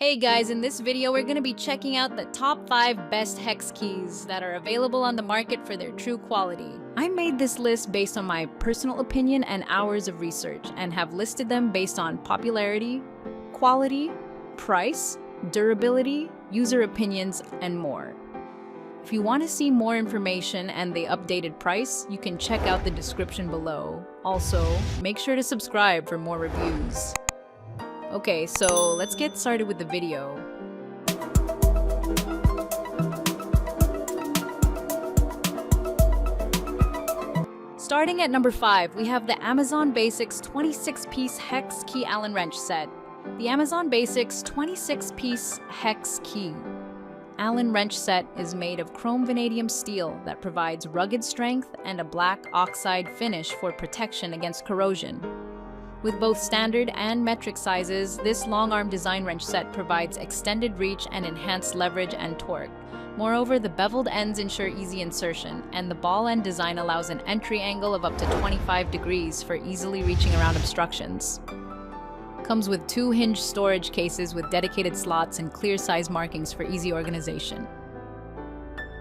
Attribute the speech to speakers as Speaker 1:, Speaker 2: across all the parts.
Speaker 1: Hey guys, in this video we're going to be checking out the top 5 best hex keys that are available on the market for their true quality. I made this list based on my personal opinion and hours of research and have listed them based on popularity, quality, price, durability, user opinions, and more. If you want to see more information and the updated price, you can check out the description below. Also, make sure to subscribe for more reviews. Okay, so let's get started with the video. Starting at number 5, we have the Amazon Basics 26-piece Hex Key Allen Wrench Set. The Amazon Basics 26-piece Hex Key Allen Wrench Set is made of chrome vanadium steel that provides rugged strength and a black oxide finish for protection against corrosion. With both standard and metric sizes, this long-arm design wrench set provides extended reach and enhanced leverage and torque. Moreover, the beveled ends ensure easy insertion, and the ball end design allows an entry angle of up to 25 degrees for easily reaching around obstructions. Comes with 2 hinge storage cases with dedicated slots and clear size markings for easy organization.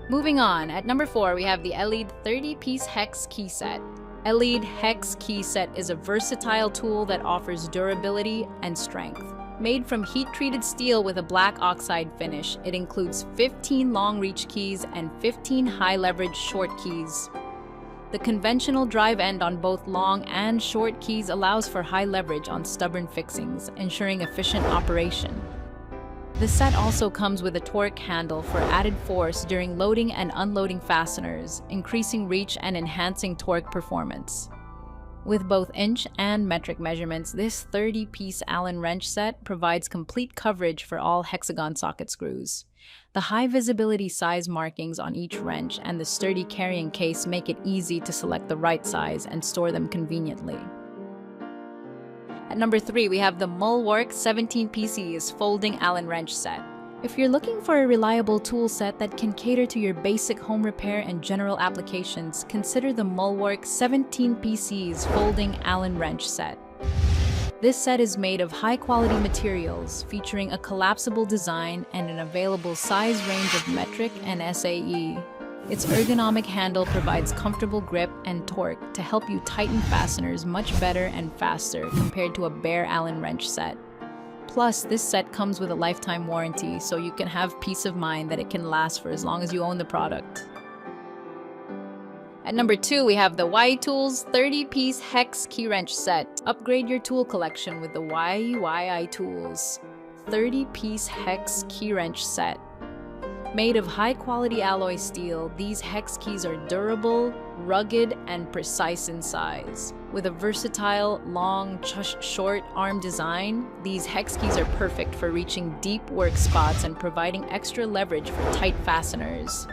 Speaker 1: Moving on, at number 4, we have the ELEAD 30-piece Hex Key Set. ELEAD Hex Key Set is a versatile tool that offers durability and strength. Made from heat-treated steel with a black oxide finish, it includes 15 long-reach keys and 15 high-leverage short keys. The conventional drive end on both long and short keys allows for high leverage on stubborn fixings, ensuring efficient operation. The set also comes with a torque handle for added force during loading and unloading fasteners, increasing reach and enhancing torque performance. With both inch and metric measurements, this 30-piece Allen wrench set provides complete coverage for all hexagon socket screws. The high visibility size markings on each wrench and the sturdy carrying case make it easy to select the right size and store them conveniently. At number 3, we have the MULWARK 17-piece Folding Allen Wrench Set. If you're looking for a reliable tool set that can cater to your basic home repair and general applications, consider the MULWARK 17-piece Folding Allen Wrench Set. This set is made of high-quality materials, featuring a collapsible design and an available size range of metric and SAE. Its ergonomic handle provides comfortable grip and torque to help you tighten fasteners much better and faster compared to a bare Allen wrench set. Plus, this set comes with a lifetime warranty, so you can have peace of mind that it can last for as long as you own the product. At number 2, we have the YIYITOOLS 30-piece Hex Key Wrench Set. Upgrade your tool collection with the YIYITOOLS 30-piece Hex Key Wrench Set. Made of high-quality alloy steel, these hex keys are durable, rugged, and precise in size. With a versatile, long, short arm design, these hex keys are perfect for reaching deep work spots and providing extra leverage for tight fasteners.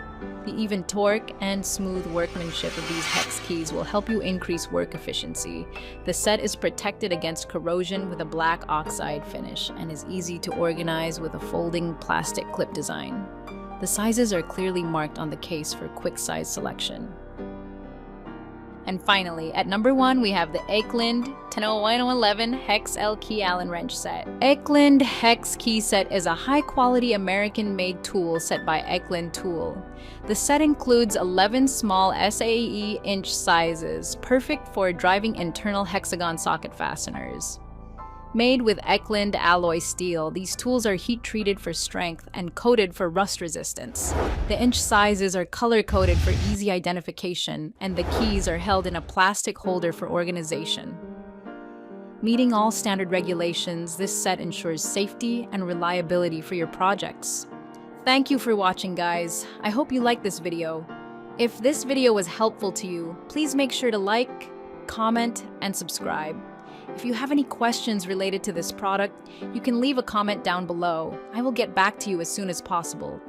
Speaker 1: The even torque and smooth workmanship of these hex keys will help you increase work efficiency. The set is protected against corrosion with a black oxide finish and is easy to organize with a folding plastic clip design. The sizes are clearly marked on the case for quick size selection. And finally, at number 1, we have the EKLIND 100111 Hex-L Key Allen Wrench Set. EKLIND Hex Key Set is a high-quality American-made tool set by EKLIND Tool. The set includes 11 small SAE inch sizes, perfect for driving internal hexagon socket fasteners. Made with EKLIND alloy steel, these tools are heat-treated for strength and coated for rust resistance. The inch sizes are color-coded for easy identification, and the keys are held in a plastic holder for organization. Meeting all standard regulations, this set ensures safety and reliability for your projects. Thank you for watching, guys. I hope you liked this video. If this video was helpful to you, please make sure to like, comment, and subscribe. If you have any questions related to this product, you can leave a comment down below. I will get back to you as soon as possible.